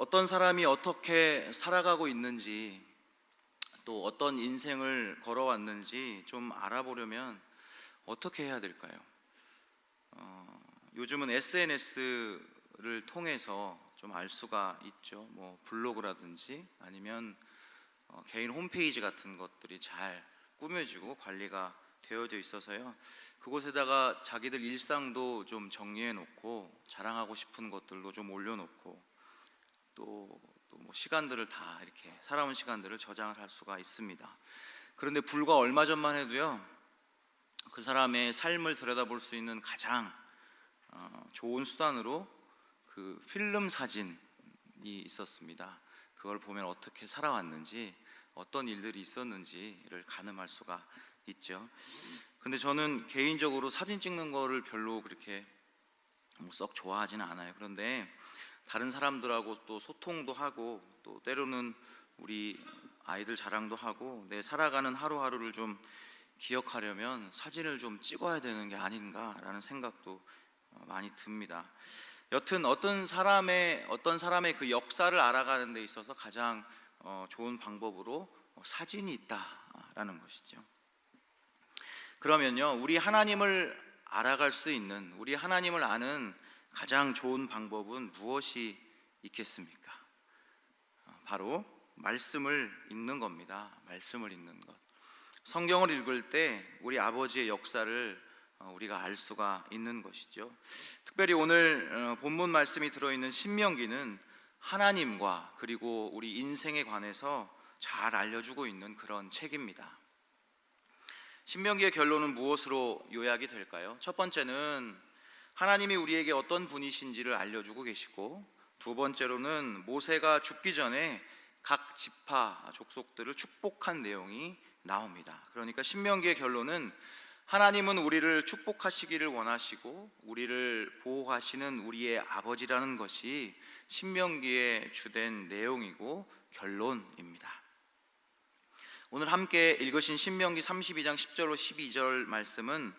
어떤 사람이 어떻게 살아가고 있는지, 또 어떤 인생을 걸어왔는지 좀 알아보려면 어떻게 해야 될까요? 요즘은 SNS를 통해서 좀 알 수가 있죠. 뭐 블로그라든지 아니면 개인 홈페이지 같은 것들이 잘 꾸며지고 관리가 되어져 있어서요. 그곳에다가 자기들 일상도 좀 정리해 놓고 자랑하고 싶은 것들도 좀 올려놓고 또 뭐 시간들을 다 이렇게 살아온 시간들을 저장을 할 수가 있습니다. 그런데 불과 얼마 전만 해도요, 그 사람의 삶을 들여다볼 수 있는 가장 좋은 수단으로 그 필름 사진이 있었습니다. 그걸 보면 어떻게 살아왔는지, 어떤 일들이 있었는지를 가늠할 수가 있죠. 근데 저는 개인적으로 사진 찍는 거를 별로 그렇게 썩 좋아하지는 않아요. 그런데 다른 사람들하고 또 소통도 하고, 또 때로는 우리 아이들 자랑도 하고, 내 살아가는 하루하루를 좀 기억하려면 사진을 좀 찍어야 되는 게 아닌가라는 생각도 많이 듭니다. 여튼 어떤 사람의 그 역사를 알아가는 데 있어서 가장 좋은 방법으로 사진이 있다라는 것이죠. 그러면요, 우리 하나님을 알아갈 수 있는, 우리 하나님을 아는 가장 좋은 방법은 무엇이 있겠습니까? 바로 말씀을 읽는 겁니다. 말씀을 읽는 것. 성경을 읽을 때 우리 아버지의 역사를 우리가 알 수가 있는 것이죠. 특별히 오늘 본문 말씀이 들어있는 신명기는 하나님과 그리고 우리 인생에 관해서 잘 알려주고 있는 그런 책입니다. 신명기의 결론은 무엇으로 요약이 될까요? 첫 번째는 하나님이 우리에게 어떤 분이신지를 알려주고 계시고, 두 번째로는 모세가 죽기 전에 각 지파 족속들을 축복한 내용이 나옵니다. 그러니까 신명기의 결론은 하나님은 우리를 축복하시기를 원하시고 우리를 보호하시는 우리의 아버지라는 것이 신명기의 주된 내용이고 결론입니다. 오늘 함께 읽으신 신명기 32장 10절로 12절 말씀은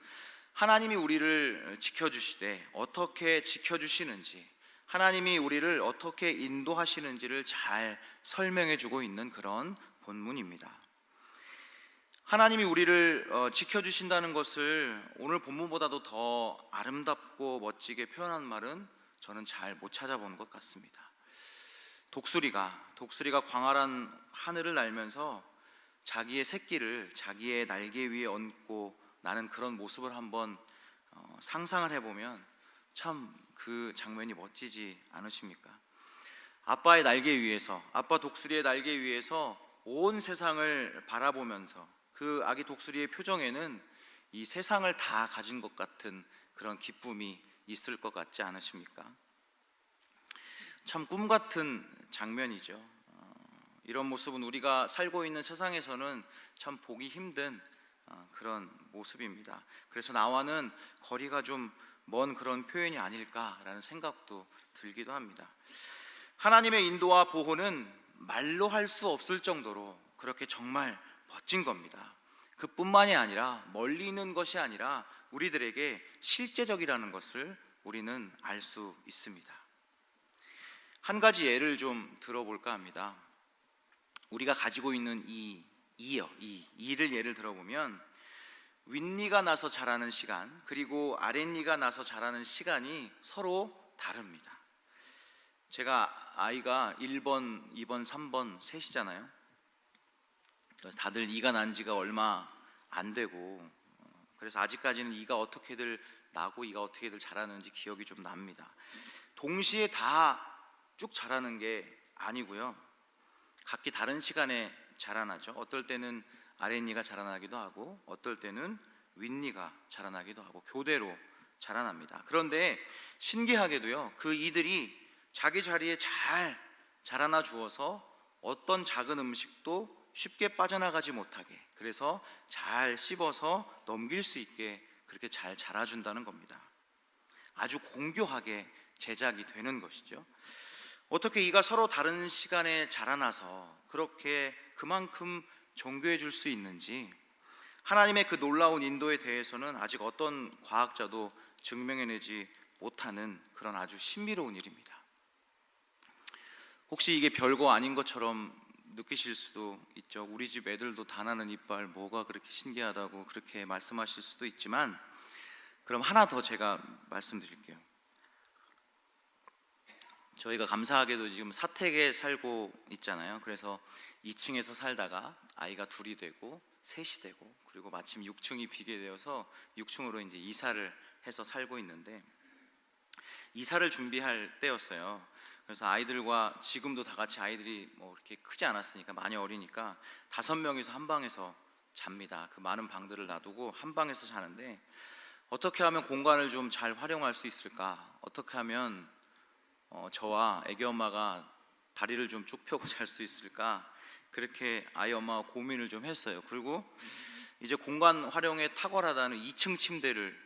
하나님이 우리를 지켜주시되 어떻게 지켜주시는지, 하나님이 우리를 어떻게 인도하시는지를 잘 설명해 주고 있는 그런 본문입니다. 하나님이 우리를 지켜주신다는 것을 오늘 본문보다도 더 아름답고 멋지게 표현한 말은 저는 잘 못 찾아보는 것 같습니다. 독수리가 광활한 하늘을 날면서 자기의 새끼를 자기의 날개 위에 얹고 나는 그런 모습을 한번 상상을 해보면 참 그 장면이 멋지지 않으십니까? 아빠 독수리의 날개 위에서 온 세상을 바라보면서 그 아기 독수리의 표정에는 이 세상을 다 가진 것 같은 그런 기쁨이 있을 것 같지 않으십니까? 참 꿈 같은 장면이죠. 이런 모습은 우리가 살고 있는 세상에서는 참 보기 힘든 그런 모습입니다. 그래서 나와는 거리가 좀 먼 그런 표현이 아닐까라는 생각도 들기도 합니다. 하나님의 인도와 보호는 말로 할 수 없을 정도로 그렇게 정말 멋진 겁니다. 그뿐만이 아니라 멀리 있는 것이 아니라 우리들에게 실제적이라는 것을 우리는 알 수 있습니다. 한 가지 예를 좀 들어볼까 합니다. 우리가 가지고 있는 이를 예를 들어보면 윗니가 나서 자라는 시간, 그리고 아랫니가 나서 자라는 시간이 서로 다릅니다. 제가 아이가 1번, 2번, 3번 셋이잖아요. 다들 이가 난 지가 얼마 안 되고, 그래서 아직까지는 이가 어떻게들 나고 이가 어떻게들 자라는지 기억이 좀 납니다. 동시에 다 쭉 자라는 게 아니고요, 각기 다른 시간에 자라나죠. 어떨 때는 아랫니가 자라나기도 하고 어떨 때는 윗니가 자라나기도 하고 교대로 자라납니다. 그런데 신기하게도요, 그 이들이 자기 자리에 잘 자라나 주어서 어떤 작은 음식도 쉽게 빠져나가지 못하게, 그래서 잘 씹어서 넘길 수 있게 그렇게 잘 자라준다는 겁니다. 아주 공교하게 제작이 되는 것이죠. 어떻게 이가 서로 다른 시간에 자라나서 그렇게 그만큼 정교해 줄 수 있는지, 하나님의 그 놀라운 인도에 대해서는 아직 어떤 과학자도 증명해내지 못하는 그런 아주 신비로운 일입니다. 혹시 이게 별거 아닌 것처럼 느끼실 수도 있죠. 우리 집 애들도 다 나는 이빨 뭐가 그렇게 신기하다고 그렇게 말씀하실 수도 있지만, 그럼 하나 더 제가 말씀드릴게요. 저희가 감사하게도 지금 사택에 살고 있잖아요. 그래서 2층에서 살다가 아이가 둘이 되고 셋이 되고, 그리고 마침 6층이 비게 되어서 6층으로 이제 이사를 해서 살고 있는데, 이사를 준비할 때였어요. 그래서 아이들과, 지금도 다 같이 아이들이 뭐 이렇게 크지 않았으니까 많이 어리니까 5명이서 한 방에서 잡니다. 그 많은 방들을 놔두고 한 방에서 자는데, 어떻게 하면 공간을 좀 잘 활용할 수 있을까? 어떻게 하면 저와 애기 엄마가 다리를 좀 쭉 펴고 잘 수 있을까? 그렇게 아이 엄마와 고민을 좀 했어요. 그리고 이제 공간 활용에 탁월하다는 2층 침대를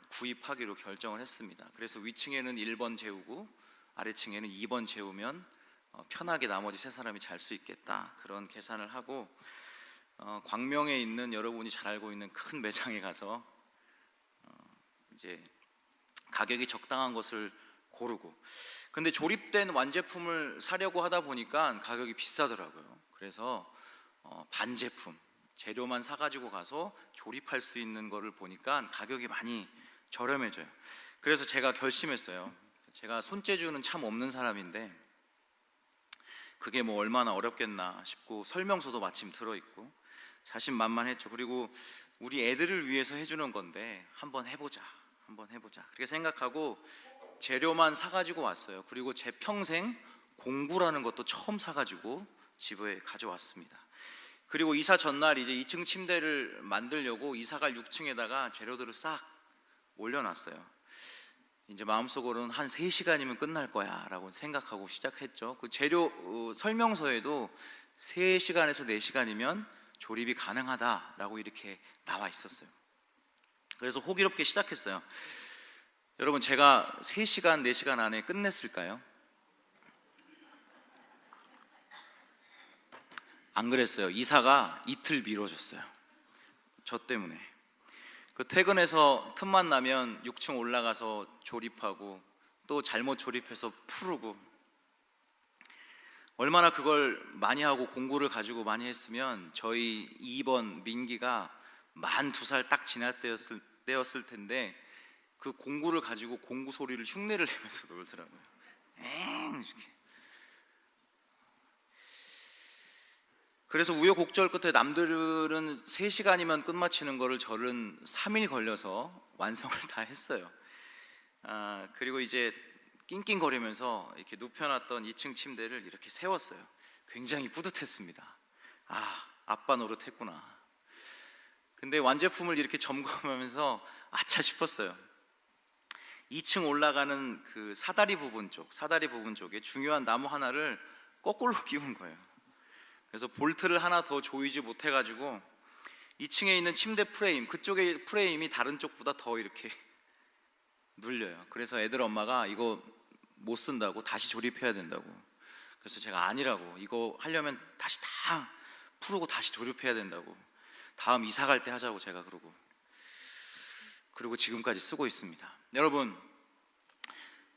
구입하기로 결정을 했습니다. 그래서 위층에는 1번 재우고 아래층에는 2번 재우면 편하게 나머지 세 사람이 잘 수 있겠다, 그런 계산을 하고 광명에 있는, 여러분이 잘 알고 있는 큰 매장에 가서 이제 가격이 적당한 것을 고르고, 근데 조립된 완제품을 사려고 하다 보니까 가격이 비싸더라고요. 그래서 반제품, 재료만 사가지고 가서 조립할 수 있는 거를 보니까 가격이 많이 저렴해져요. 그래서 제가 결심했어요. 제가 손재주는 참 없는 사람인데 그게 뭐 얼마나 어렵겠나 싶고, 설명서도 마침 들어있고 자신만만했죠. 그리고 우리 애들을 위해서 해주는 건데 한번 해보자 그렇게 생각하고 재료만 사가지고 왔어요. 그리고 제 평생 공구라는 것도 처음 사가지고 집에 가져왔습니다. 그리고 이사 전날 이제 2층 침대를 만들려고 이사갈 6층에다가 재료들을 싹 올려놨어요. 이제 마음속으로는 한 3시간이면 끝날 거야 라고 생각하고 시작했죠. 그 재료 설명서에도 3시간에서 4시간이면 조립이 가능하다라고 이렇게 나와 있었어요. 그래서 호기롭게 시작했어요. 여러분, 제가 3시간, 4시간 안에 끝냈을까요? 안 그랬어요. 이사가 이틀 미뤄졌어요. 저 때문에. 그 퇴근해서 틈만 나면 6층 올라가서 조립하고, 또 잘못 조립해서 풀고, 얼마나 그걸 많이 하고 공구를 가지고 많이 했으면 저희 2번 민기가 만 2살 딱 지날 때였을 텐데 그 공구를 가지고 공구 소리를 흉내를 내면서 놀더라고요. 이렇게. 그래서 우여곡절 끝에 남들은 3시간이면 끝마치는 거를 저는 3일 걸려서 완성을 다 했어요. 그리고 이제 낑낑거리면서 이렇게 눕혀놨던 2층 침대를 이렇게 세웠어요. 굉장히 뿌듯했습니다. 아빠 노릇했구나. 근데 완제품을 이렇게 점검하면서 아차 싶었어요. 2층 올라가는 그 사다리 부분 쪽에 중요한 나무 하나를 거꾸로 끼운 거예요. 그래서 볼트를 하나 더 조이지 못해가지고 2층에 있는 침대 프레임, 그쪽의 프레임이 다른 쪽보다 더 이렇게 눌려요. 그래서 애들 엄마가 이거 못 쓴다고, 다시 조립해야 된다고. 그래서 제가 아니라고, 이거 하려면 다시 다 풀고 다시 조립해야 된다고, 다음 이사 갈 때 하자고 제가 그리고 지금까지 쓰고 있습니다. 여러분,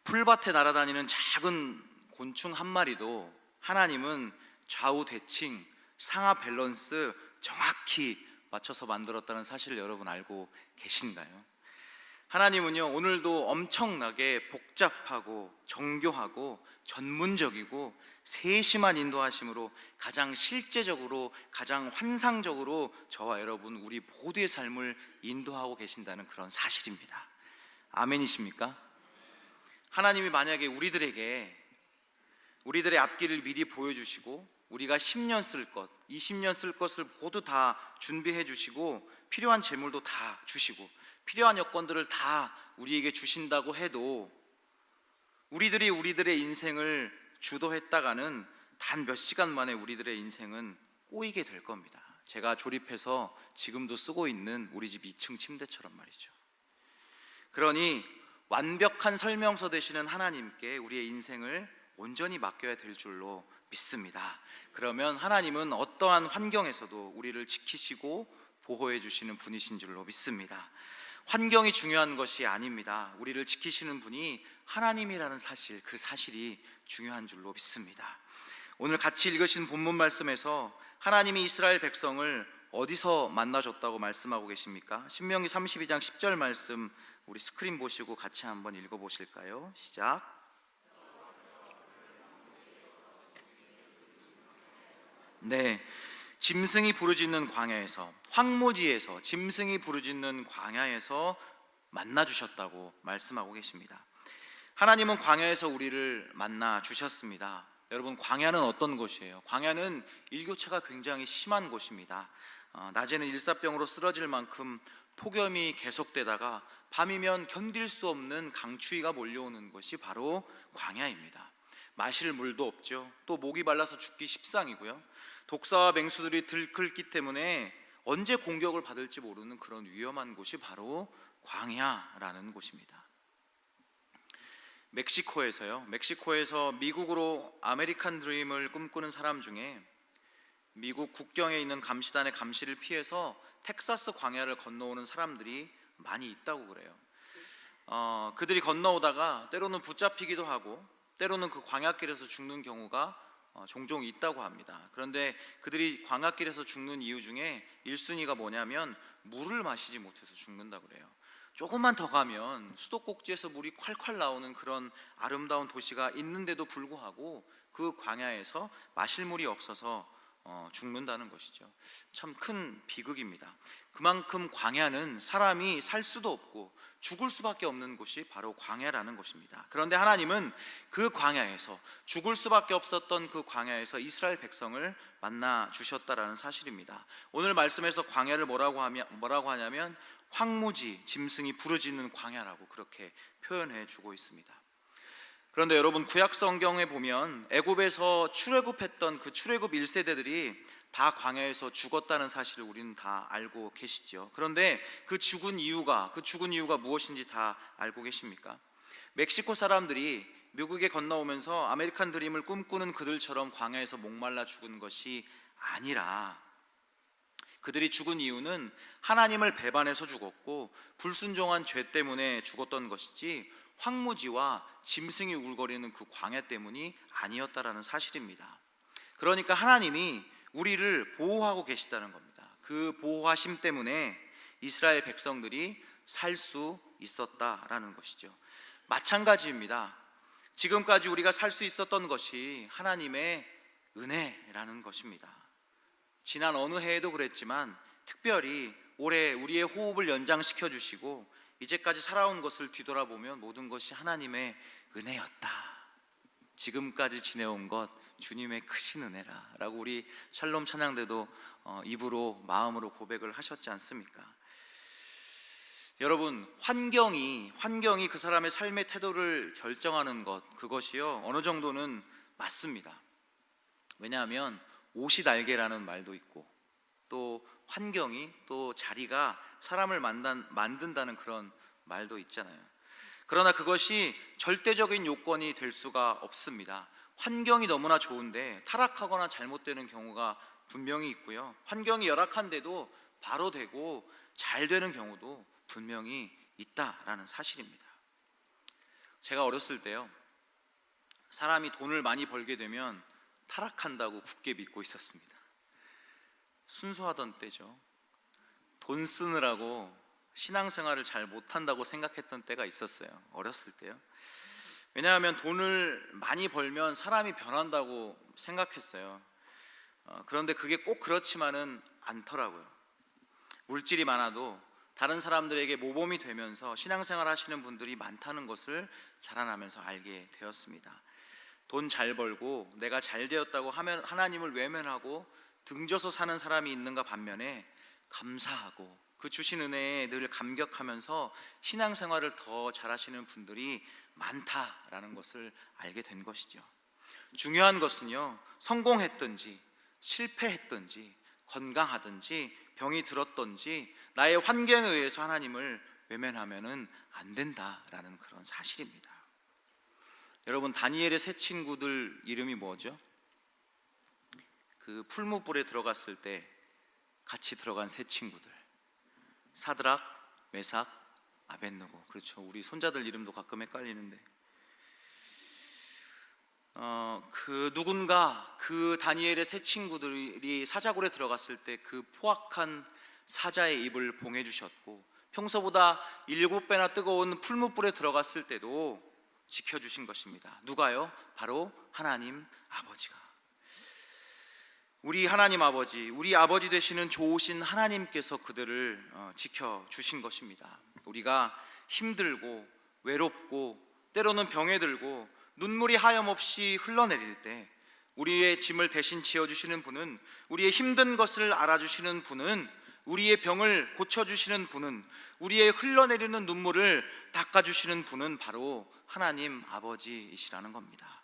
풀밭에 날아다니는 작은 곤충 한 마리도 하나님은 좌우 대칭, 상하 밸런스 정확히 맞춰서 만들었다는 사실을 여러분 알고 계신가요? 하나님은요, 오늘도 엄청나게 복잡하고 정교하고 전문적이고 세심한 인도하심으로 가장 실제적으로, 가장 환상적으로 저와 여러분, 우리 모두의 삶을 인도하고 계신다는 그런 사실입니다. 아멘이십니까? 하나님이 만약에 우리들의 앞길을 미리 보여주시고 우리가 10년 쓸 것, 20년 쓸 것을 모두 다 준비해 주시고 필요한 재물도 다 주시고 필요한 여건들을 다 우리에게 주신다고 해도 우리들의 인생을 주도했다가는 단 몇 시간 만에 우리들의 인생은 꼬이게 될 겁니다. 제가 조립해서 지금도 쓰고 있는 우리 집 2층 침대처럼 말이죠. 그러니 완벽한 설명서 되시는 하나님께 우리의 인생을 온전히 맡겨야 될 줄로 믿습니다. 그러면 하나님은 어떠한 환경에서도 우리를 지키시고 보호해 주시는 분이신 줄로 믿습니다. 환경이 중요한 것이 아닙니다. 우리를 지키시는 분이 하나님이라는 사실, 그 사실이 중요한 줄로 믿습니다. 오늘 같이 읽으신 본문 말씀에서 하나님이 이스라엘 백성을 어디서 만나줬다고 말씀하고 계십니까? 신명기 32장 10절 말씀 우리 스크린 보시고 같이 한번 읽어보실까요? 시작. 네, 짐승이 부르짖는 광야에서, 황무지에서, 짐승이 부르짖는 광야에서 만나 주셨다고 말씀하고 계십니다. 하나님은 광야에서 우리를 만나 주셨습니다. 여러분, 광야는 어떤 곳이에요? 광야는 일교차가 굉장히 심한 곳입니다. 낮에는 일사병으로 쓰러질 만큼 폭염이 계속되다가 밤이면 견딜 수 없는 강추위가 몰려오는 것이 바로 광야입니다. 마실 물도 없죠. 또 목이 말라서 죽기 십상이고요. 독사와 맹수들이 들끓기 때문에 언제 공격을 받을지 모르는 그런 위험한 곳이 바로 광야라는 곳입니다. 멕시코에서 미국으로 아메리칸 드림을 꿈꾸는 사람 중에 미국 국경에 있는 감시단의 감시를 피해서 텍사스 광야를 건너오는 사람들이 많이 있다고 그래요. 그들이 건너오다가 때로는 붙잡히기도 하고 때로는 그 광야길에서 죽는 경우가 종종 있다고 합니다. 그런데 그들이 광야길에서 죽는 이유 중에 1순위가 뭐냐면 물을 마시지 못해서 죽는다고 그래요. 조금만 더 가면 수도꼭지에서 물이 콸콸 나오는 그런 아름다운 도시가 있는데도 불구하고 그 광야에서 마실 물이 없어서 죽는다는 것이죠. 참 큰 비극입니다. 그만큼 광야는 사람이 살 수도 없고 죽을 수밖에 없는 곳이 바로 광야라는 것입니다. 그런데 하나님은 그 광야에서, 죽을 수밖에 없었던 그 광야에서 이스라엘 백성을 만나 주셨다라는 사실입니다. 오늘 말씀에서 광야를 뭐라고 하냐면 황무지, 짐승이 부르짖는 광야라고 그렇게 표현해 주고 있습니다. 그런데 여러분, 구약 성경에 보면 애굽에서 출애굽했던 그 출애굽 1세대들이 다 광야에서 죽었다는 사실을 우리는 다 알고 계시죠. 그런데 그 죽은 이유가 무엇인지 다 알고 계십니까? 멕시코 사람들이 미국에 건너오면서 아메리칸 드림을 꿈꾸는 그들처럼 광야에서 목말라 죽은 것이 아니라, 그들이 죽은 이유는 하나님을 배반해서 죽었고 불순종한 죄 때문에 죽었던 것이지 황무지와 짐승이 울거리는 그 광야 때문이 아니었다라는 사실입니다. 그러니까 하나님이 우리를 보호하고 계시다는 겁니다. 그 보호하심 때문에 이스라엘 백성들이 살 수 있었다라는 것이죠. 마찬가지입니다. 지금까지 우리가 살 수 있었던 것이 하나님의 은혜라는 것입니다. 지난 어느 해에도 그랬지만 특별히 올해 우리의 호흡을 연장시켜 주시고 이제까지 살아온 것을 뒤돌아보면 모든 것이 하나님의 은혜였다. 지금까지 지내온 것 주님의 크신 은혜라 라고 우리 샬롬 찬양대도 입으로 마음으로 고백을 하셨지 않습니까? 여러분, 환경이 그 사람의 삶의 태도를 결정하는 것, 그것이요 어느 정도는 맞습니다. 왜냐하면 옷이 날개라는 말도 있고 또 환경이, 또 자리가 사람을 만든다는 그런 말도 있잖아요. 그러나 그것이 절대적인 요건이 될 수가 없습니다. 환경이 너무나 좋은데 타락하거나 잘못되는 경우가 분명히 있고요, 환경이 열악한데도 바로 되고 잘 되는 경우도 분명히 있다라는 사실입니다. 제가 어렸을 때요, 사람이 돈을 많이 벌게 되면 타락한다고 굳게 믿고 있었습니다. 순수하던 때죠. 돈 쓰느라고 신앙생활을 잘 못한다고 생각했던 때가 있었어요. 어렸을 때요. 왜냐하면 돈을 많이 벌면 사람이 변한다고 생각했어요. 그런데 그게 꼭 그렇지만은 않더라고요. 물질이 많아도 다른 사람들에게 모범이 되면서 신앙생활 하시는 분들이 많다는 것을 자라나면서 알게 되었습니다. 돈 잘 벌고 내가 잘 되었다고 하면 하나님을 외면하고 등져서 사는 사람이 있는가 반면에 감사하고 그 주신 은혜에 늘 감격하면서 신앙생활을 더 잘하시는 분들이 많다라는 것을 알게 된 것이죠. 중요한 것은요, 성공했든지 실패했든지 건강하든지 병이 들었든지 나의 환경에 의해서 하나님을 외면하면은 안 된다라는 그런 사실입니다. 여러분, 다니엘의 세 친구들 이름이 뭐죠? 그 풀무불에 들어갔을 때 같이 들어간 세 친구들, 사드락, 메삭, 아벳느고. 그렇죠. 우리 손자들 이름도 가끔 헷갈리는데 누군가 그 다니엘의 세 친구들이 사자굴에 들어갔을 때 그 포악한 사자의 입을 봉해 주셨고, 평소보다 7배나 뜨거운 풀무불에 들어갔을 때도 지켜주신 것입니다. 누가요? 바로 하나님 아버지가. 우리 하나님 아버지, 우리 아버지 되시는 좋으신 하나님께서 그들을 지켜주신 것입니다. 우리가 힘들고 외롭고 때로는 병에 들고 눈물이 하염없이 흘러내릴 때 우리의 짐을 대신 지어주시는 분은, 우리의 힘든 것을 알아주시는 분은, 우리의 병을 고쳐주시는 분은, 우리의 흘러내리는 눈물을 닦아주시는 분은 바로 하나님 아버지이시라는 겁니다.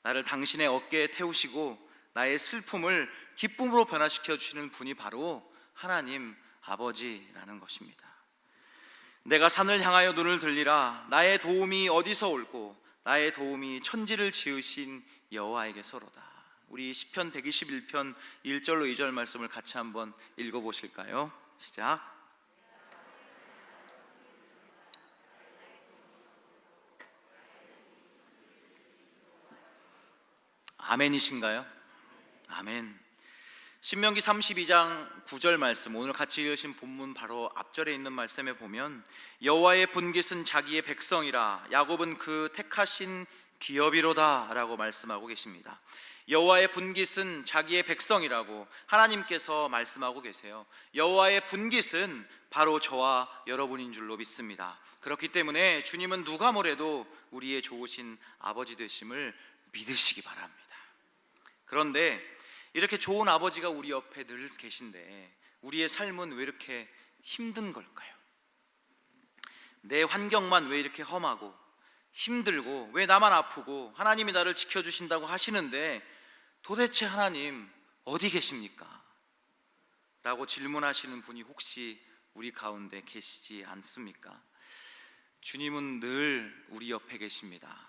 나를 당신의 어깨에 태우시고 나의 슬픔을 기쁨으로 변화시켜 주시는 분이 바로 하나님 아버지라는 것입니다. 내가 산을 향하여 눈을 들리라. 나의 도움이 어디서 올꼬? 나의 도움이 천지를 지으신 여호와에게서로다. 우리 시편 121편 1절로 2절 말씀을 같이 한번 읽어보실까요? 시작. 아멘이신가요? 아멘. 신명기 32장 9절 말씀, 오늘 같이 읽으신 본문 바로 앞절에 있는 말씀에 보면 여호와의 분깃은 자기의 백성이라 야곱은 그 택하신 기업이로다 라고 말씀하고 계십니다. 여호와의 분깃은 자기의 백성이라고 하나님께서 말씀하고 계세요. 여호와의 분깃은 바로 저와 여러분인 줄로 믿습니다. 그렇기 때문에 주님은 누가 뭐래도 우리의 좋으신 아버지 되심을 믿으시기 바랍니다. 그런데 이렇게 좋은 아버지가 우리 옆에 늘 계신데 우리의 삶은 왜 이렇게 힘든 걸까요? 내 환경만 왜 이렇게 험하고 힘들고, 왜 나만 아프고 하나님이 나를 지켜주신다고 하시는데 도대체 하나님 어디 계십니까? 라고 질문하시는 분이 혹시 우리 가운데 계시지 않습니까? 주님은 늘 우리 옆에 계십니다.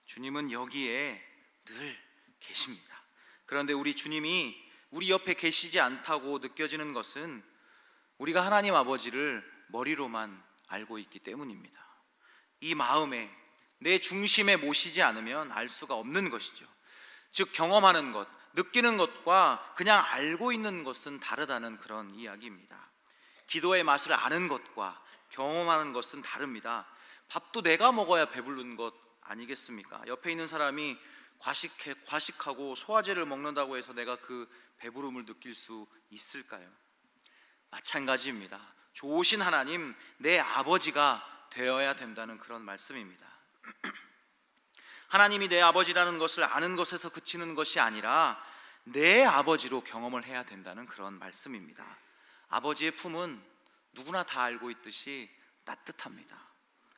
주님은 여기에 늘 계십니다. 그런데 우리 주님이 우리 옆에 계시지 않다고 느껴지는 것은 우리가 하나님 아버지를 머리로만 알고 있기 때문입니다. 이 마음에, 내 중심에 모시지 않으면 알 수가 없는 것이죠. 즉 경험하는 것, 느끼는 것과 그냥 알고 있는 것은 다르다는 그런 이야기입니다. 기도의 맛을 아는 것과 경험하는 것은 다릅니다. 밥도 내가 먹어야 배부른 것 아니겠습니까? 옆에 있는 사람이 과식하고 소화제를 먹는다고 해서 내가 그 배부름을 느낄 수 있을까요? 마찬가지입니다. 좋으신 하나님, 내 아버지가 되어야 된다는 그런 말씀입니다. 하나님이 내 아버지라는 것을 아는 것에서 그치는 것이 아니라 내 아버지로 경험을 해야 된다는 그런 말씀입니다. 아버지의 품은 누구나 다 알고 있듯이 따뜻합니다.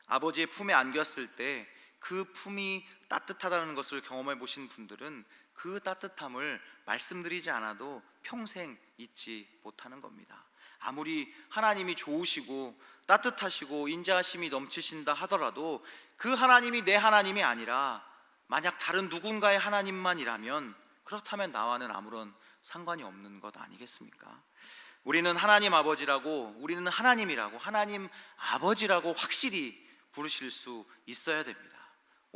아버지의 품에 안겼을 때 그 품이 따뜻하다는 것을 경험해 보신 분들은 그 따뜻함을 말씀드리지 않아도 평생 잊지 못하는 겁니다. 아무리 하나님이 좋으시고 따뜻하시고 인자하심이 넘치신다 하더라도 그 하나님이 내 하나님이 아니라 만약 다른 누군가의 하나님만이라면 그렇다면 나와는 아무런 상관이 없는 것 아니겠습니까? 우리는 하나님 아버지라고, 우리는 하나님이라고, 하나님 아버지라고 확실히 부르실 수 있어야 됩니다.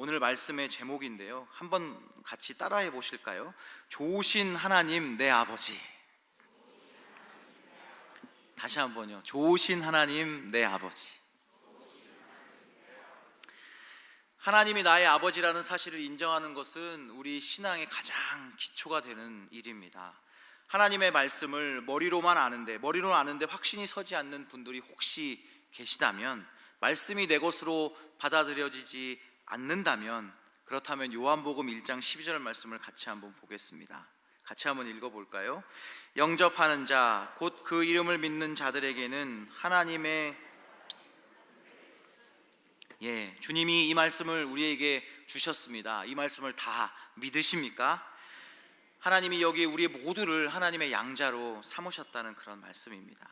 오늘 말씀의 제목인데요, 한번 같이 따라해 보실까요? 좋으신 하나님 내 아버지. 다시 한번요. 좋으신 하나님 내 아버지. 하나님이 나의 아버지라는 사실을 인정하는 것은 우리 신앙의 가장 기초가 되는 일입니다. 하나님의 말씀을 머리로만 아는데 확신이 서지 않는 분들이 혹시 계시다면, 말씀이 내 것으로 받아들여지지 않는다면, 그렇다면 요한복음 1장 12절 말씀을 같이 한번 보겠습니다. 같이 한번 읽어볼까요? 영접하는 자, 곧 그 이름을 믿는 자들에게는 하나님의, 주님이 이 말씀을 우리에게 주셨습니다. 이 말씀을 다 믿으십니까? 하나님이 여기 우리 모두를 하나님의 양자로 삼으셨다는 그런 말씀입니다.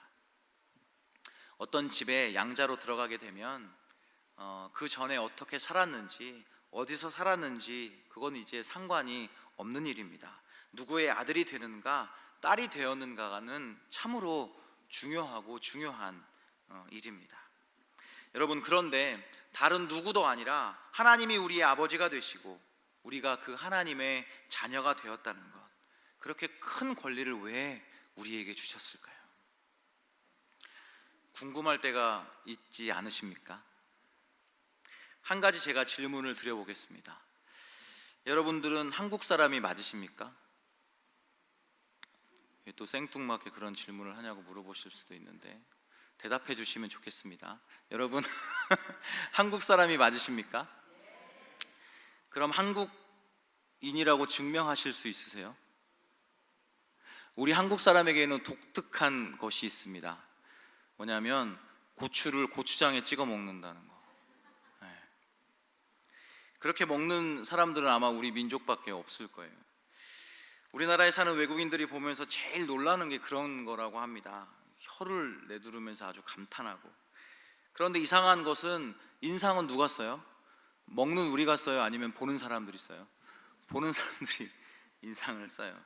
어떤 집에 양자로 들어가게 되면 그 전에 어떻게 살았는지, 어디서 살았는지 그건 이제 상관이 없는 일입니다. 누구의 아들이 되는가 딸이 되었는가는 참으로 중요하고 중요한 일입니다. 여러분, 그런데 다른 누구도 아니라 하나님이 우리의 아버지가 되시고 우리가 그 하나님의 자녀가 되었다는 것, 그렇게 큰 권리를 왜 우리에게 주셨을까요? 궁금할 때가 있지 않으십니까? 한 가지 제가 질문을 드려보겠습니다. 여러분들은 한국 사람이 맞으십니까? 또 생뚱맞게 그런 질문을 하냐고 물어보실 수도 있는데 대답해 주시면 좋겠습니다. 여러분, 한국 사람이 맞으십니까? 그럼 한국인이라고 증명하실 수 있으세요? 우리 한국 사람에게는 독특한 것이 있습니다. 뭐냐면 고추를 고추장에 찍어 먹는다는 거. 네. 그렇게 먹는 사람들은 아마 우리 민족밖에 없을 거예요. 우리나라에 사는 외국인들이 보면서 제일 놀라는 게 그런 거라고 합니다. 혀를 내두르면서 아주 감탄하고. 그런데 이상한 것은 인상은 누가 써요? 먹는 우리가 써요? 아니면 보는 사람들이 써요? 보는 사람들이 인상을 써요.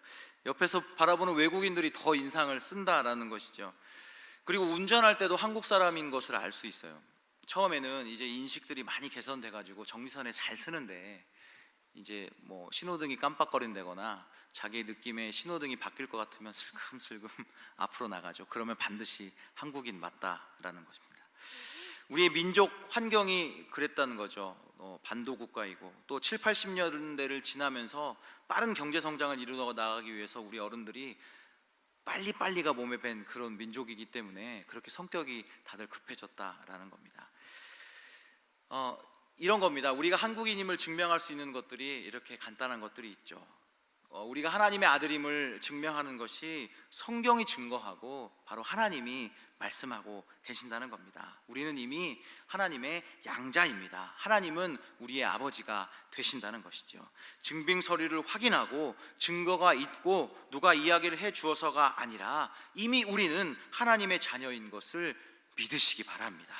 옆에서 바라보는 외국인들이 더 인상을 쓴다라는 것이죠. 그리고 운전할 때도 한국 사람인 것을 알 수 있어요. 처음에는 이제 인식들이 많이 개선돼 가지고 정지선에 잘 쓰는데 이제 뭐 신호등이 깜빡거린다거나 자기의 느낌에 신호등이 바뀔 것 같으면 슬금슬금 앞으로 나가죠. 그러면 반드시 한국인 맞다라는 것입니다. 우리의 민족 환경이 그랬다는 거죠. 반도 국가이고 또 7, 80년대를 지나면서 빠른 경제 성장을 이루어 나가기 위해서 우리 어른들이 빨리빨리가 몸에 밴 그런 민족이기 때문에 그렇게 성격이 다들 급해졌다라는 겁니다. 이런 겁니다. 우리가 한국인임을 증명할 수 있는 것들이 이렇게 간단한 것들이 있죠. 우리가 하나님의 아들임을 증명하는 것이 성경이 증거하고 바로 하나님이 말씀하고 계신다는 겁니다. 우리는 이미 하나님의 양자입니다. 하나님은 우리의 아버지가 되신다는 것이죠. 증빙 서류를 확인하고 증거가 있고 누가 이야기를 해 주어서가 아니라 이미 우리는 하나님의 자녀인 것을 믿으시기 바랍니다.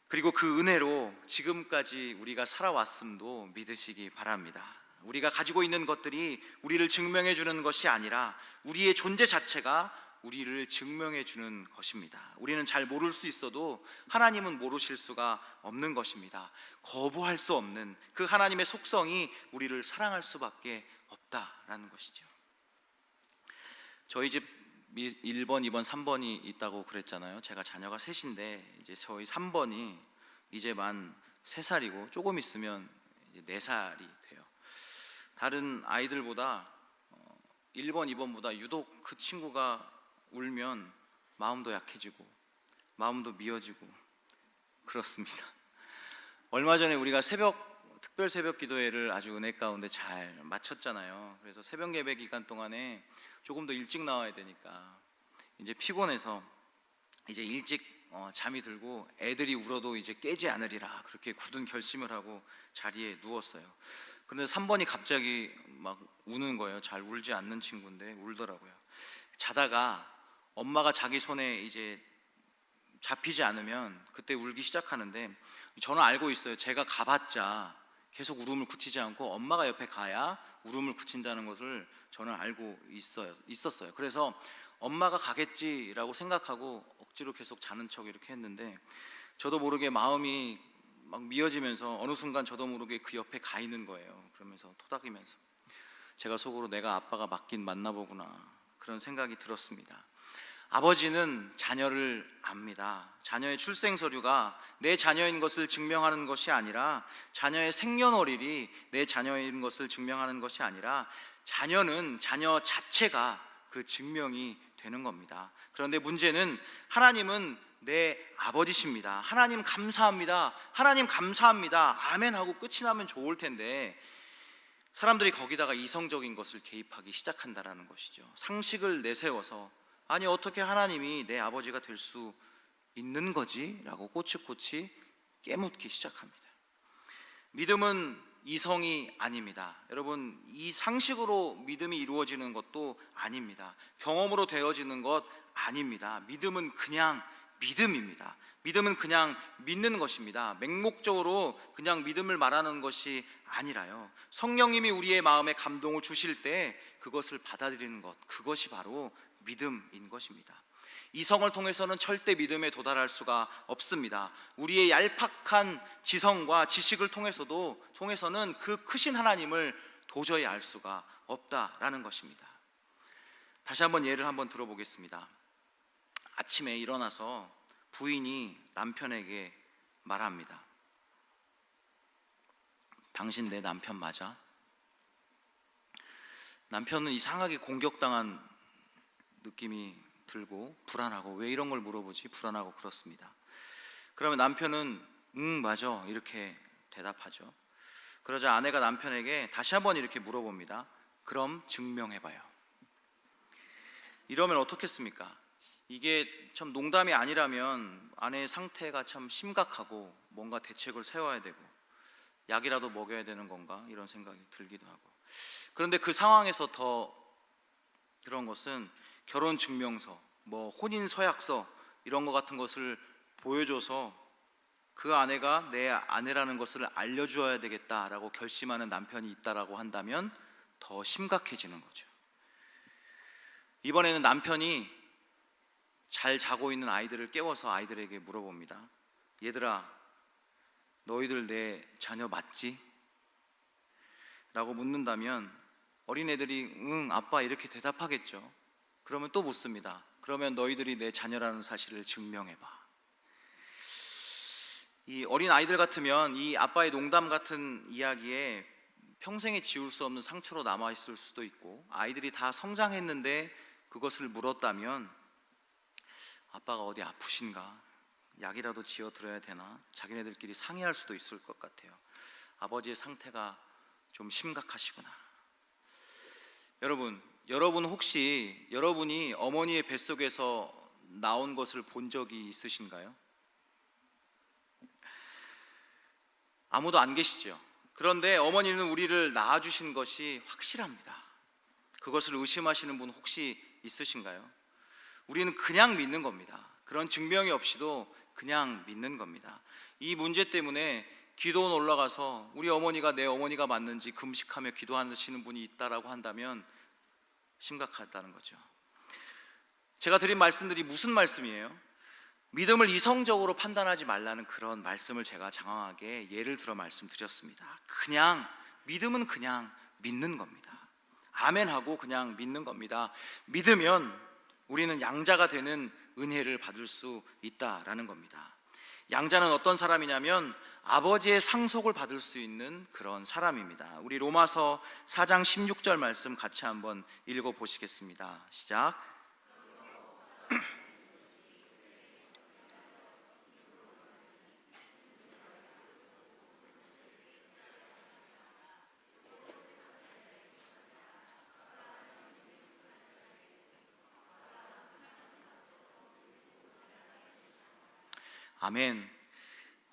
그리고 그 은혜로 지금까지 우리가 살아왔음도 믿으시기 바랍니다. 우리가 가지고 있는 것들이 우리를 증명해 주는 것이 아니라 우리의 존재 자체가 우리를 증명해 주는 것입니다. 우리는 잘 모를 수 있어도 하나님은 모르실 수가 없는 것입니다. 거부할 수 없는 그 하나님의 속성이 우리를 사랑할 수밖에 없다라는 것이죠. 저희 집 1번, 2번, 3번이 있다고 그랬잖아요. 제가 자녀가 셋인데 이제 저희 3번이 이제 만 3살이고 조금 있으면 이제 4살이 돼요. 다른 아이들보다 1번, 2번보다 유독 그 친구가 울면 마음도 약해지고 마음도 미어지고 그렇습니다. 얼마 전에 우리가 특별 새벽 기도회를 아주 은혜 가운데 잘 마쳤잖아요. 그래서 새벽 예배 기간 동안에 조금 더 일찍 나와야 되니까 이제 피곤해서 이제 일찍 잠이 들고 애들이 울어도 이제 깨지 않으리라 그렇게 굳은 결심을 하고 자리에 누웠어요. 그런데 3번이 갑자기 막 우는 거예요. 잘 울지 않는 친구인데 울더라고요. 자다가 엄마가 자기 손에 이제 잡히지 않으면 그때 울기 시작하는데 저는 알고 있어요. 제가 가봤자 계속 울음을 그치지 않고 엄마가 옆에 가야 울음을 그친다는 것을 저는 알고 있었어요. 그래서 엄마가 가겠지라고 생각하고 억지로 계속 자는 척 이렇게 했는데 저도 모르게 마음이 막 미어지면서 어느 순간 저도 모르게 그 옆에 가 있는 거예요. 그러면서 토닥이면서 제가 속으로 내가 아빠가 맞긴 맞나 보구나 그런 생각이 들었습니다. 아버지는 자녀를 압니다. 자녀의 출생 서류가 내 자녀인 것을 증명하는 것이 아니라 자녀의 생년월일이 내 자녀인 것을 증명하는 것이 아니라 자녀는 자녀 자체가 그 증명이 되는 겁니다. 그런데 문제는 하나님은 내 아버지십니다. 하나님 감사합니다. 하나님 감사합니다. 아멘 하고 끝이 나면 좋을 텐데 사람들이 거기다가 이성적인 것을 개입하기 시작한다라는 것이죠. 상식을 내세워서 아니 어떻게 하나님이 내 아버지가 될 수 있는 거지? 라고 꼬치꼬치 깨묻기 시작합니다. 믿음은 이성이 아닙니다. 여러분, 이 상식으로 믿음이 이루어지는 것도 아닙니다. 경험으로 되어지는 것 아닙니다. 믿음은 그냥 믿음입니다. 믿음은 그냥 믿는 것입니다. 맹목적으로 그냥 믿음을 말하는 것이 아니라요, 성령님이 우리의 마음에 감동을 주실 때 그것을 받아들이는 것, 그것이 바로 믿음인 것입니다. 이성을 통해서는 절대 믿음에 도달할 수가 없습니다. 우리의 얄팍한 지성과 지식을 통해서는 그 크신 하나님을 도저히 알 수가 없다라는 것입니다. 다시 한번 예를 한번 들어보겠습니다. 아침에 일어나서 부인이 남편에게 말합니다. 당신 내 남편 맞아? 남편은 이상하게 공격당한 느낌이 들고 불안하고, 왜 이런 걸 물어보지? 불안하고 그렇습니다. 그러면 남편은 맞아 이렇게 대답하죠. 그러자 아내가 남편에게 다시 한번 이렇게 물어봅니다. 그럼 증명해봐요. 이러면 어떻겠습니까? 이게 참 농담이 아니라면 아내의 상태가 참 심각하고 뭔가 대책을 세워야 되고 약이라도 먹여야 되는 건가 이런 생각이 들기도 하고, 그런데 그 상황에서 더 그런 것은 결혼 증명서, 뭐 혼인 서약서 이런 것 같은 것을 보여줘서 그 아내가 내 아내라는 것을 알려주어야 되겠다라고 결심하는 남편이 있다라고 한다면 더 심각해지는 거죠. 이번에는 남편이 잘 자고 있는 아이들을 깨워서 아이들에게 물어봅니다. 얘들아, 너희들 내 자녀 맞지? 라고 묻는다면 어린애들이 응 아빠 이렇게 대답하겠죠. 그러면 또 묻습니다. 그러면 너희들이 내 자녀라는 사실을 증명해봐. 이 어린 아이들 같으면 이 아빠의 농담 같은 이야기에 평생에 지울 수 없는 상처로 남아있을 수도 있고, 아이들이 다 성장했는데 그것을 물었다면 아빠가 어디 아프신가? 약이라도 지어드려야 되나? 자기네들끼리 상의할 수도 있을 것 같아요. 아버지의 상태가 좀 심각하시구나. 여러분 혹시 여러분이 어머니의 뱃속에서 나온 것을 본 적이 있으신가요? 아무도 안 계시죠. 그런데 어머니는 우리를 낳아주신 것이 확실합니다. 그것을 의심하시는 분 혹시 있으신가요? 우리는 그냥 믿는 겁니다. 그런 증명이 없이도 그냥 믿는 겁니다. 이 문제 때문에 기도원 올라가서 우리 어머니가 내 어머니가 맞는지 금식하며 기도하시는 분이 있다라고 한다면 심각하다는 거죠. 제가 드린 말씀들이 무슨 말씀이에요? 믿음을 이성적으로 판단하지 말라는 그런 말씀을 제가 장황하게 예를 들어 말씀드렸습니다. 그냥 믿음은 그냥 믿는 겁니다. 아멘하고 그냥 믿는 겁니다. 믿으면 우리는 양자가 되는 은혜를 받을 수 있다라는 겁니다. 양자는 어떤 사람이냐면 아버지의 상속을 받을 수 있는 그런 사람입니다. 우리 로마서 4장 16절 말씀 같이 한번 읽어보시겠습니다. 시작. 아멘.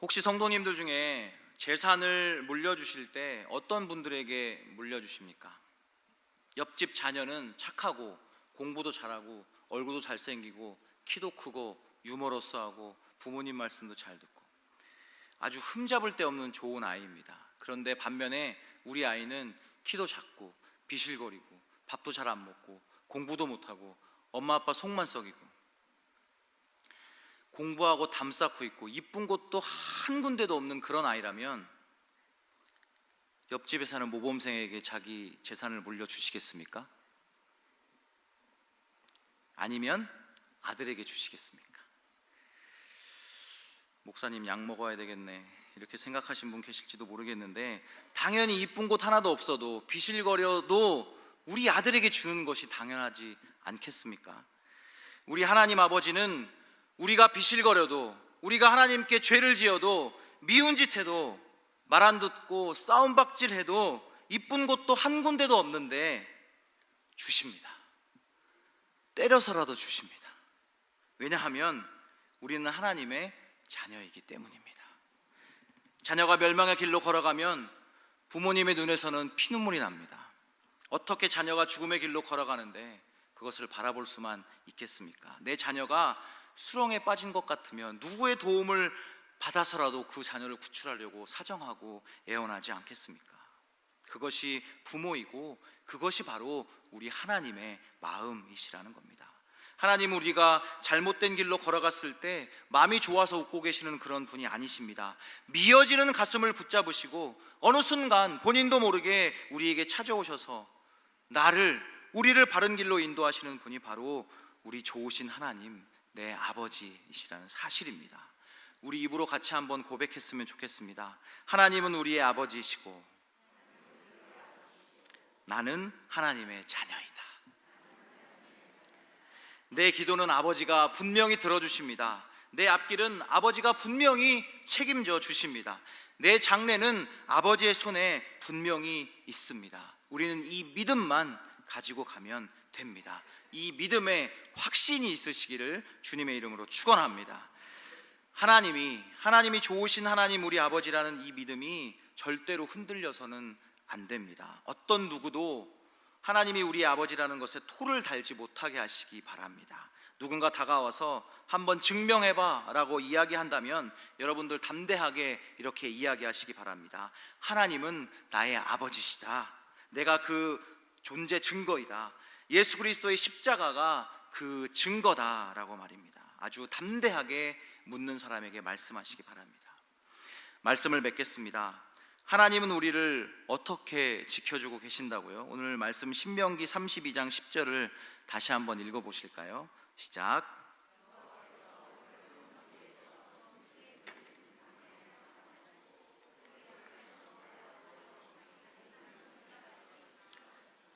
혹시 성도님들 중에 재산을 물려주실 때 어떤 분들에게 물려주십니까? 옆집 자녀는 착하고 공부도 잘하고 얼굴도 잘생기고 키도 크고 유머러스하고 부모님 말씀도 잘 듣고 아주 흠잡을 데 없는 좋은 아이입니다. 그런데 반면에 우리 아이는 키도 작고 비실거리고 밥도 잘 안 먹고 공부도 못하고 엄마 아빠 속만 썩이고 공부하고 담 쌓고 있고 이쁜 곳도 한 군데도 없는 그런 아이라면 옆집에 사는 모범생에게 자기 재산을 물려주시겠습니까? 아니면 아들에게 주시겠습니까? 목사님 약 먹어야 되겠네 이렇게 생각하신 분 계실지도 모르겠는데, 당연히 이쁜 곳 하나도 없어도 비실거려도 우리 아들에게 주는 것이 당연하지 않겠습니까? 우리 하나님 아버지는 우리가 비실거려도, 우리가 하나님께 죄를 지어도, 미운 짓 해도, 말 안 듣고 싸움박질 해도 이쁜 곳도 한 군데도 없는데 주십니다. 때려서라도 주십니다. 왜냐하면 우리는 하나님의 자녀이기 때문입니다. 자녀가 멸망의 길로 걸어가면 부모님의 눈에서는 피눈물이 납니다. 어떻게 자녀가 죽음의 길로 걸어가는데 그것을 바라볼 수만 있겠습니까? 내 자녀가 수렁에 빠진 것 같으면 누구의 도움을 받아서라도 그 자녀를 구출하려고 사정하고 애원하지 않겠습니까? 그것이 부모이고 그것이 바로 우리 하나님의 마음이시라는 겁니다. 하나님은 우리가 잘못된 길로 걸어갔을 때 마음이 좋아서 웃고 계시는 그런 분이 아니십니다. 미어지는 가슴을 붙잡으시고 어느 순간 본인도 모르게 우리에게 찾아오셔서 우리를 바른 길로 인도하시는 분이 바로 우리 좋으신 하나님, 내 아버지이시라는 사실입니다. 우리 입으로 같이 한번 고백했으면 좋겠습니다. 하나님은 우리의 아버지이시고 나는 하나님의 자녀이다. 내 기도는 아버지가 분명히 들어주십니다. 내 앞길은 아버지가 분명히 책임져 주십니다. 내 장래는 아버지의 손에 분명히 있습니다. 우리는 이 믿음만 가지고 가면 됩니다. 이 믿음에 확신이 있으시기를 주님의 이름으로 축원합니다. 하나님이 좋으신 하나님 우리 아버지라는 이 믿음이 절대로 흔들려서는 안 됩니다. 어떤 누구도 하나님이 우리 아버지라는 것에 토를 달지 못하게 하시기 바랍니다. 누군가 다가와서 한번 증명해봐 라고 이야기한다면 여러분들 담대하게 이렇게 이야기하시기 바랍니다. 하나님은 나의 아버지시다. 내가 그 존재 증거이다. 예수 그리스도의 십자가가 그 증거다라고 말입니다. 아주 담대하게 묻는 사람에게 말씀하시기 바랍니다. 말씀을 맺겠습니다. 하나님은 우리를 어떻게 지켜주고 계신다고요? 오늘 말씀 신명기 32장 10절을 다시 한번 읽어보실까요? 시작.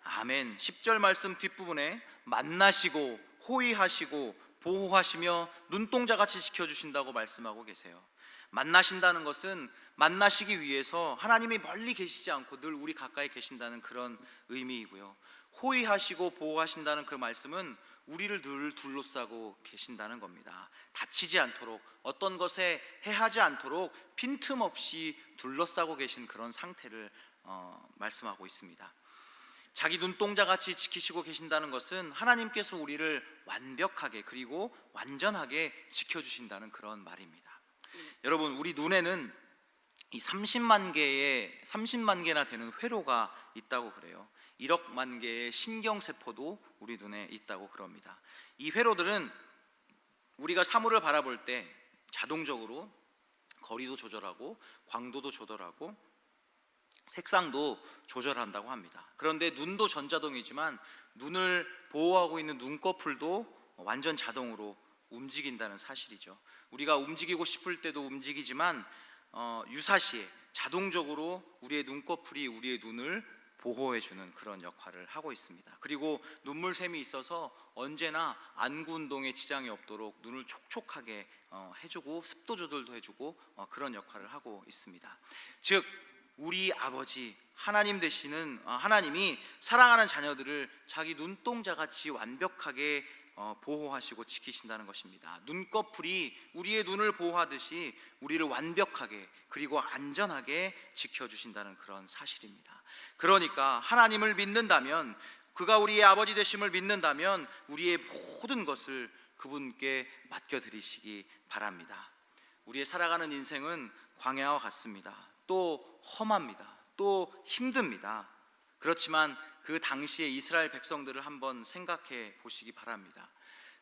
아멘. 10절 말씀 뒷부분에 만나시고 호위하시고 보호하시며 눈동자같이 지켜주신다고 말씀하고 계세요. 만나신다는 것은 만나시기 위해서 하나님이 멀리 계시지 않고 늘 우리 가까이 계신다는 그런 의미이고요. 호위하시고 보호하신다는 그 말씀은 우리를 늘 둘러싸고 계신다는 겁니다. 다치지 않도록, 어떤 것에 해하지 않도록 빈틈없이 둘러싸고 계신 그런 상태를 말씀하고 있습니다. 자기 눈동자같이 지키시고 계신다는 것은 하나님께서 우리를 완벽하게 그리고 완전하게 지켜주신다는 그런 말입니다. 여러분, 우리 눈에는 이 30만 개나 되는 회로가 있다고 그래요. 1억만 개의 신경세포도 우리 눈에 있다고 그럽니다. 이 회로들은 우리가 사물을 바라볼 때 자동적으로 거리도 조절하고 광도도 조절하고 색상도 조절한다고 합니다. 그런데 눈도 전자동이지만 눈을 보호하고 있는 눈꺼풀도 완전 자동으로 움직인다는 사실이죠. 우리가 움직이고 싶을 때도 움직이지만 유사시에 자동적으로 우리의 눈꺼풀이 우리의 눈을 보호해주는 그런 역할을 하고 있습니다. 그리고 눈물샘이 있어서 언제나 안구 운동에 지장이 없도록 눈을 촉촉하게 해주고 습도 조절도 해주고 그런 역할을 하고 있습니다. 즉 우리 아버지 하나님 되시는 하나님이 사랑하는 자녀들을 자기 눈동자같이 완벽하게 보호하시고 지키신다는 것입니다. 눈꺼풀이 우리의 눈을 보호하듯이 우리를 완벽하게 그리고 안전하게 지켜주신다는 그런 사실입니다. 그러니까 하나님을 믿는다면, 그가 우리의 아버지 되심을 믿는다면 우리의 모든 것을 그분께 맡겨드리시기 바랍니다. 우리의 살아가는 인생은 광야와 같습니다. 또 험합니다. 또 힘듭니다. 그렇지만 그 당시의 이스라엘 백성들을 한번 생각해 보시기 바랍니다.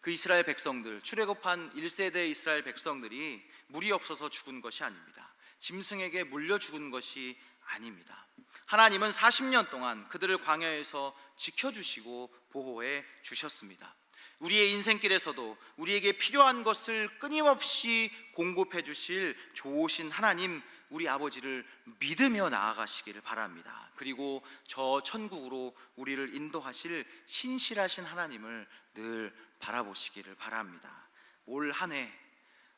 그 이스라엘 백성들, 출애굽한 1세대 이스라엘 백성들이 물이 없어서 죽은 것이 아닙니다. 짐승에게 물려 죽은 것이 아닙니다. 하나님은 40년 동안 그들을 광야에서 지켜주시고 보호해 주셨습니다. 우리의 인생길에서도 우리에게 필요한 것을 끊임없이 공급해 주실 좋으신 하나님, 우리 아버지를 믿으며 나아가시기를 바랍니다. 그리고 저 천국으로 우리를 인도하실 신실하신 하나님을 늘 바라보시기를 바랍니다. 올 한 해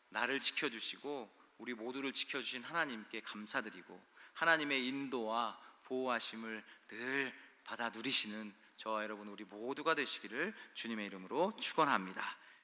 나를 지켜주시고 우리 모두를 지켜주신 하나님께 감사드리고 하나님의 인도와 보호하심을 늘 받아 누리시는 저와 여러분 우리 모두가 되시기를 주님의 이름으로 축원합니다.